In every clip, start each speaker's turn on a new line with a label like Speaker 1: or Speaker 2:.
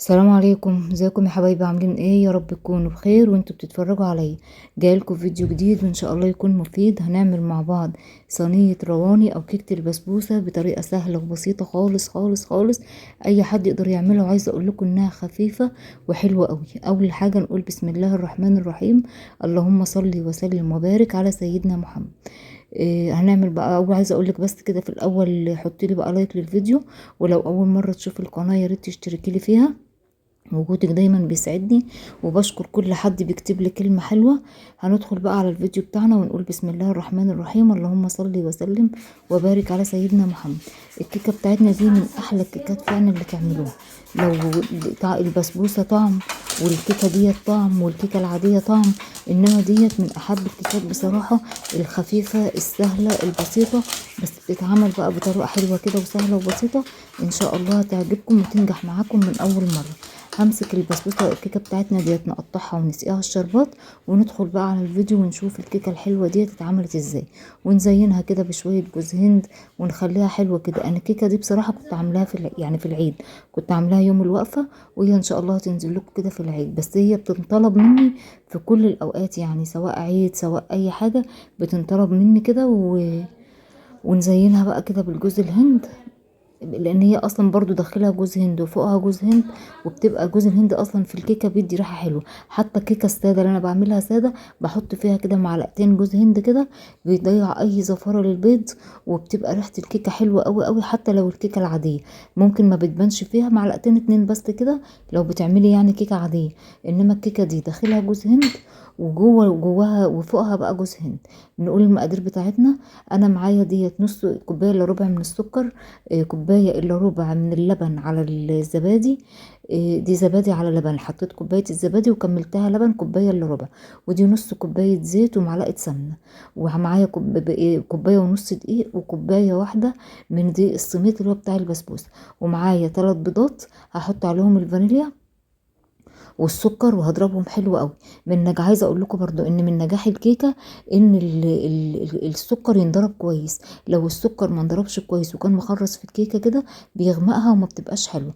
Speaker 1: السلام عليكم، ازيكم يا حبايبي؟ عاملين ايه؟ يا رب تكونوا بخير وانتوا بتتفرجوا عليا. جايلكم فيديو جديد وان شاء الله يكون مفيد. هنعمل مع بعض صينية رواني او كيكة البسبوسة بطريقة سهلة وبسيطة خالص خالص خالص. اي حد يقدر يعملها، وعايزة اقول لكم انها خفيفة وحلوة قوي. اول حاجة نقول بسم الله الرحمن الرحيم. اللهم صل وسلم وبارك على سيدنا محمد. هنعمل بقى، او عايزه اقول لك بس كده في الاول، حطي لي بقى لايك للفيديو. ولو اول مره تشوفي القناه يا ريت تشتركي لي فيها، وجودك دايما بيسعدني. وبشكر كل حد بيكتب لي كلمة حلوة. هندخل بقى على الفيديو بتاعنا ونقول بسم الله الرحمن الرحيم. اللهم صل وسلم وبارك على سيدنا محمد. الكيكة بتاعتنا دي من احلى الكيكات فعلا اللي تعملوها. لو البسبوسة طعم، والكيكة ديت طعم، والكيكة العادية طعم، انما ديت من احب الكيكات بصراحة. الخفيفة السهلة البسيطة، بس بتتعمل بقى بطريقة حلوة كده وسهلة وبسيطة. ان شاء الله هتعجبكم وتنجح معاكم من اول مرة. همسك البسبوسه الكيكه بتاعتنا ديت، نقطعها ونسقيها الشربات، وندخل بقى على الفيديو ونشوف الكيكه الحلوه ديت اتعملت ازاي. ونزينها كده بشويه جوز هند ونخليها حلوه كده. انا الكيكه دي بصراحه كنت عاملاها يعني في العيد. كنت عاملاها يوم الوقفه، وهي ان شاء الله هتنزل لكم كده في العيد. بس هي بتنطلب مني في كل الاوقات، يعني سواء عيد سواء اي حاجه بتنطلب مني كده ونزينها بقى كده بالجوز الهند، لان هي اصلا برضو داخلها جوز هند وفوقها جوز هند. وبتبقى جوز الهند اصلا في الكيكه بيدي ريحه حلوه. حتى الكيكه الساده اللي انا بعملها ساده بحط فيها كده معلقتين جوز هند كده، بيضيع اي زفاره للبيض. وبتبقى ريحه الكيكه حلوه قوي قوي. حتى لو الكيكه العاديه ممكن ما بتبانش فيها معلقتين اتنين بس كده، لو بتعملي يعني كيكه عاديه. انما الكيكه دي داخلها جوز هند، وجواها وفوقها بقى جوز هند. نقول المقادير بتاعتنا. انا معايا ديت نص كوبايه الا ربع من السكر، كوباية الا ربع من اللبن على الزبادي. دي زبادي على لبن، حطيت كوباية الزبادي وكملتها لبن كوباية الا ربع. ودي نص كوباية زيت ومعلقة سمنة. ومعايا كوباية ونص دقيق، وكوباية واحدة من دقيق السميط اللي هو بتاع البسبوسة. ومعايا 3 بيضات هحط عليهم الفانيليا والسكر وهضربهم حلو قوي. عايزه اقول لكم برضو ان من نجاح الكيكه ان السكر ينضرب كويس. لو السكر ما انضربش كويس وكان مخرص في الكيكه كده بيغمقها وما بتبقاش حلوه.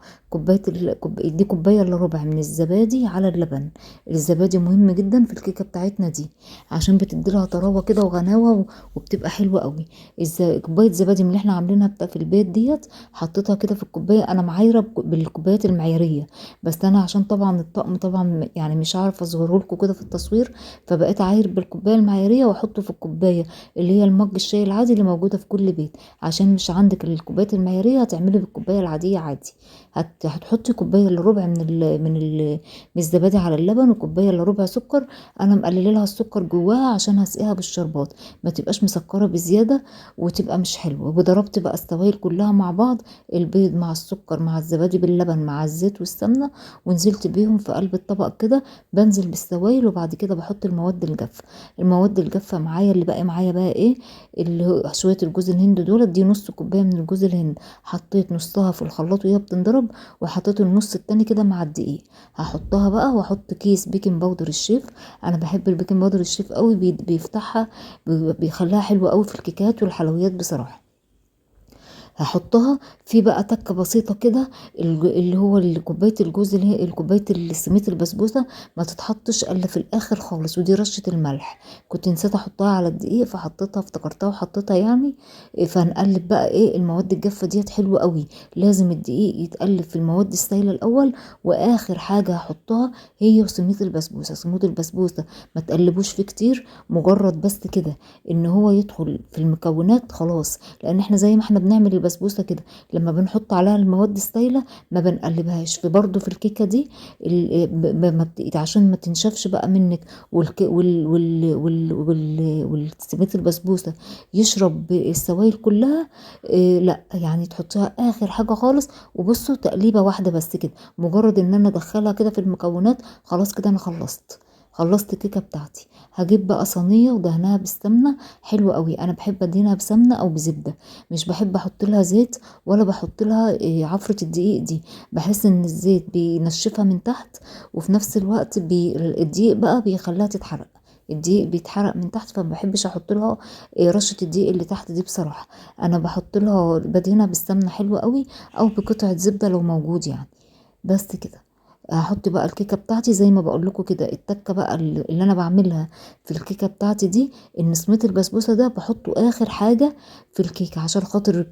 Speaker 1: دي كوبايه الا ربع من الزبادي على اللبن. الزبادي مهم جدا في الكيكه بتاعتنا دي، عشان بتدي لها طراوه كده وغناوه وبتبقى حلوه قوي. كوبايه زبادي من اللي احنا عاملينها بتاع في البيت ديت، حطيتها كده في الكوبايه. انا معايره بالكوبايات المعياريه، بس انا عشان طبعا الطقم طبعا يعني مش عارفه اظهره لكم كده في التصوير، فبقيت اعاير بالكوبايه المعياريه واحطه في الكوبايه اللي هي المج الشاي العادي اللي موجوده في كل بيت. عشان مش عندك الكوبايات المعياريه هتعملي بالكوبايه العاديه عادي. هتحطي كوبايه الا ربع من الزبادي على اللبن، وكوبايه الا ربع سكر. انا مقلله لها السكر جواها عشان هسقيها بالشربات، ما تبقاش مسكره بزياده وتبقى مش حلوه. وضربت بقى السوائل كلها مع بعض، البيض مع السكر مع الزبادي باللبن مع الزيت والسمنه، ونزلت بيهم في قلب الطبق كده. بنزل بالسوائل وبعد كده بحط المواد الجافه. المواد الجافه معايا اللي باقي معايا بقى ايه؟ اللي هو شويه الجوز الهند دول. دي نص كوبايه من الجوز الهند، حطيت نصها في الخلاط وهي بتنضرب، وحطيت النص التاني كده مع الدقيق. هحطها بقى واحط كيس بيكنج باودر الشيف. انا بحب البيكنج باودر الشيف قوي، بيفتحها، بيخليها حلوه قوي في الكيكات والحلويات بصراحه. هحطها في بقى تكه بسيطه كده. اللي هو كوبايه الجوز، اللي هي كوبايه السميد البسبوسه، ما تتحطش الا في الاخر خالص. ودي رشه الملح، كنت نسيت احطها على الدقيق فحطيتها، افتكرتها وحطيتها يعني. فهنقلب بقى ايه المواد الجافه ديت حلوه قوي. لازم الدقيق يتقلب في المواد السائله الاول، واخر حاجه هحطها هي سميد البسبوسه. سميد البسبوسه ما تقلبوش فيه كتير، مجرد بس كده ان هو يدخل في المكونات خلاص. لان احنا زي ما احنا بنعمل البسبوسه كده، لما بنحط عليها المواد السائله ما بنقلبهاش. في برضو في الكيكه دي عشان ما تنشفش بقى منك، والسميد البسبوسه يشرب السوائل كلها. لا يعني تحطيها اخر حاجه خالص. وبصوا تقليبه واحده بس كده، مجرد ان انا ادخلها كده في المكونات خلاص كده انا خلصت الكيكه بتاعتي. هجيب بقى صينيه ودهنها بالسمنه حلوه قوي. انا بحب ادهنها بسمنه او بزبده، مش بحب احط لها زيت ولا بحط لها عفره الدقيق دي. بحس ان الزيت بينشفها من تحت، وفي نفس الوقت الدقيق بقى بيخليها تتحرق. الدقيق بيتحرق من تحت، فما بحبش احط لها رشه الدقيق اللي تحت دي بصراحه. انا بحط لها بدهنها بالسمنه حلوه قوي، او بقطعه زبده لو موجود يعني. بس كده. هحط بقى الكيكه بتاعتي زي ما بقول لكم كده. التكه بقى اللي انا بعملها في الكيكه بتاعتي دي، ان سميد البسبوسه ده بحطه اخر حاجه في الكيكه، عشان خاطر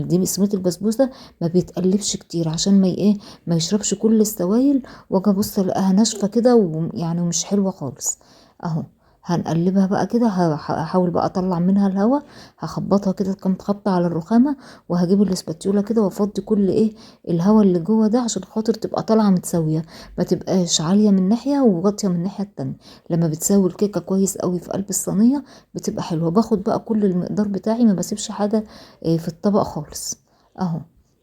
Speaker 1: دي سميد البسبوسه ما بيتقلبش كتير، عشان ما ايه ما يشربش كل السوائل، واجي ابص الاقيها ناشفه كده ويعني مش حلوه خالص. اهو هنقلبها بقى كده، هحاول بقى اطلع منها الهواء، هخبطها كده كام خبطه على الرخامه، وهجيب الاسباتيولا كده وافضي كل ايه الهواء اللي جوه ده، عشان خاطر تبقى طالعه متساويه، ما تبقاش عاليه من ناحيه وواطيه من الناحيه التانية. لما بتساوي الكيكه كويس قوي في قلب الصينيه بتبقى حلوه. باخد بقى كل المقدار بتاعي، ما بسيبش حاجه في الطبق خالص. اهو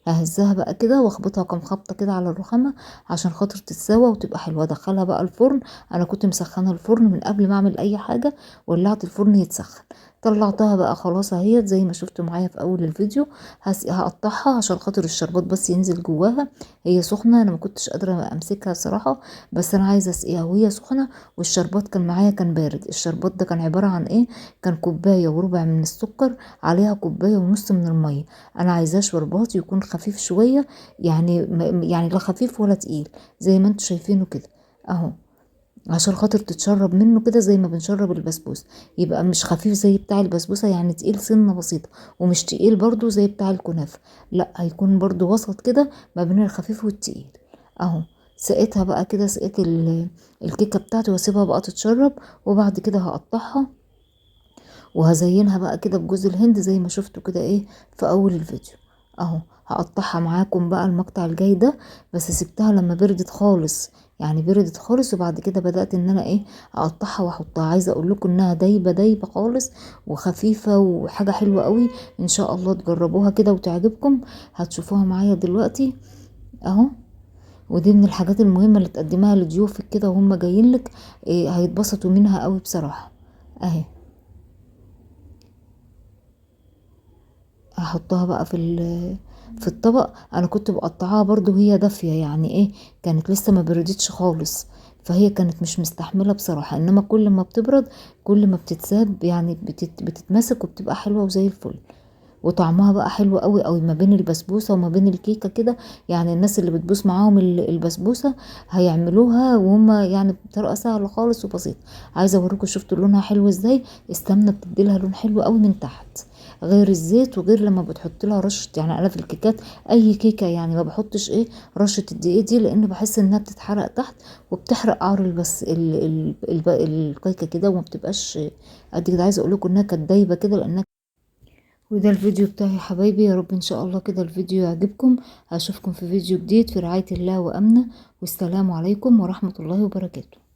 Speaker 1: ههزها بقى كده واخبطها كام خبطه كده على الرخامه عشان خاطر تتساوى وتبقى حلوه. ادخلها بقى الفرن. انا كنت مسخنه الفرن من قبل ما اعمل اي حاجه، ولعت الفرن يتسخن. طلعتها بقى خلاص اهيت زي ما شفتوا معايا في اول الفيديو. هقطعها عشان خاطر الشربات بس ينزل جواها. هي سخنه، انا ما كنتش قادره امسكها صراحه، بس انا عايزه اسقيها وهي سخنه، والشربات كان معايا كان بارد. الشربات ده كان عباره عن ايه؟ كان كوبايه وربع من السكر، عليها كوبايه ونص من الميه. انا عايزاه شربات يكون خفيف شويه، يعني يعني لا خفيف ولا تقيل، زي ما انتوا شايفينه كده اهو، عشان خاطر تتشرب منه كده زي ما بنشرب البسبوسه. يبقى مش خفيف زي بتاع البسبوسه، يعني تقيل سنه بسيطه، ومش تقيل برضو زي بتاع الكنافه، لا هيكون برضو وسط كده ما بين الخفيف والتقيل. اهو سقيتها بقى كده، سقيت الكيكه بتاعتي واسيبها بقى تتشرب، وبعد كده هقطعها وهزينها بقى كده بجوز الهند زي ما شفتوا كده ايه في اول الفيديو. اهو هقطعها معاكم بقى المقطع الجاي ده، بس سبتها لما بردت خالص، يعني بردت خالص، وبعد كده بدأت ان انا ايه اقطعها واحطها. عايزه اقول لكم انها دايبه دايبه خالص وخفيفه وحاجه حلوه قوي. ان شاء الله تجربوها كده وتعجبكم. هتشوفوها معايا دلوقتي اهو. ودي من الحاجات المهمه اللي تقدمها لضيوفك كده وهم جايين لك، إيه هيتبسطوا منها قوي بصراحه. اهي هحطها بقى في الطبق. انا كنت بقطعها برضو هي دافية، يعني ايه كانت لسه ما بردتش خالص، فهي كانت مش مستحملة بصراحة. انما كل ما بتبرد كل ما بتتساب، يعني بتتمسك وبتبقى حلوة وزي الفل. وطعمها بقى حلو قوي قوي ما بين البسبوسه وما بين الكيكه كده. يعني الناس اللي بتبوس معاهم البسبوسه هيعملوها وهم يعني بطريقه سهله خالص وبسيطه. عايزه اوريكم شفتوا لونها حلو ازاي. السمنه بتديلها لون حلو قوي من تحت، غير الزيت وغير لما بتحط لها رشه. يعني انا في الكيكات اي كيكه يعني ما بحطش ايه رشه الدقيق دي، لان بحس انها بتتحرق تحت وبتحرق قعر البس الكيكه كده وما بتبقاش قد كده. عايزه اقول لكم انها كانت دايبه كده لانها. وده الفيديو بتاعي يا حبايبي، يا رب ان شاء الله كده الفيديو يعجبكم. هشوفكم في فيديو جديد في رعاية الله وامنه، والسلام عليكم ورحمة الله وبركاته.